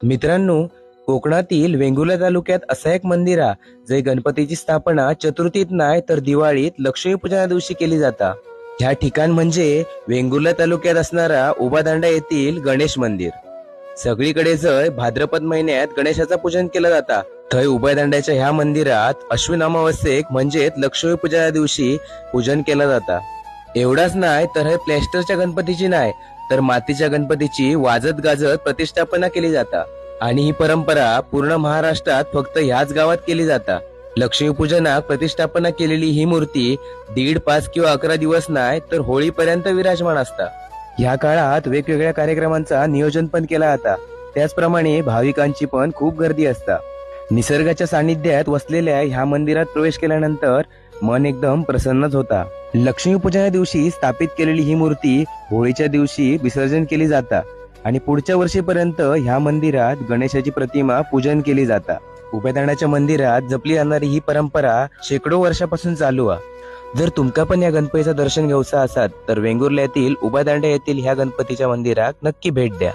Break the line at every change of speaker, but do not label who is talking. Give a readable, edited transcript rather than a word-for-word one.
मित्रांनो, कोकणातील वेंगुर्ला तालुक्यात असा एक मंदिर आहे जे गणपतीची स्थापना चतुर्थीत नाही तर दिवाळीत लक्ष्मीपूजना दिवशी केली जाता। ह्या ठिकाण म्हणजे वेंगुर्ला तालुक्यात असणारा उभादांडा येथील गणेश मंदिर। सगळीकडे जय भाद्रपद महिन्यात गणेशाचं पूजन केलं जाता, थय उभादांड्याच्या ह्या मंदिरात अश्विन अमावस्येक म्हणजेच लक्ष्मीपूजना दिवशी पूजन केलं जाता। एवढाच नाही तर हे प्लॅस्टरच्या गणपतीची नाही तर मातीच्या गणपतीची वाजत गाजत प्रतिष्ठापना केली जाता आणि ही परंपरा पूर्ण महाराष्ट्रात फक्त ह्याच गावात केली जाता। लक्ष्मीपूजनाक प्रतिष्ठापना केलेली ही मूर्ती 1.5, 5 किंवा 11 दिवस नाही तर होळीपर्यंत विराजमान असता। ह्या काळात वेगवेगळ्या कार्यक्रमांचा नियोजन पण केला जाता, त्याचप्रमाणे भाविकांची पण खूप गर्दी असता। निसर्गाच्या सानिध्यात वसलेल्या ह्या मंदिरात प्रवेश केल्यानंतर मन एकदम प्रसन्नच होता। लक्ष्मीपूजना दिवशी स्थापित केलेली ही मूर्ती होळीच्या दिवशी विसर्जन केली जाता आणि पुढच्या वर्षीपर्यंत ह्या मंदिरात गणेशाची प्रतिमा पूजन केली जाता। उभादांड्याच्या मंदिरात जपली जाणारी ही परंपरा शेकडो वर्षापासून चालू आहे। जर तुमका पण या गणपतीचं दर्शन घ्यायचं असाल तर वेंगुर्ल्यातील उभादांडा येथील ह्या गणपतीच्या मंदिरात नक्की भेट द्या।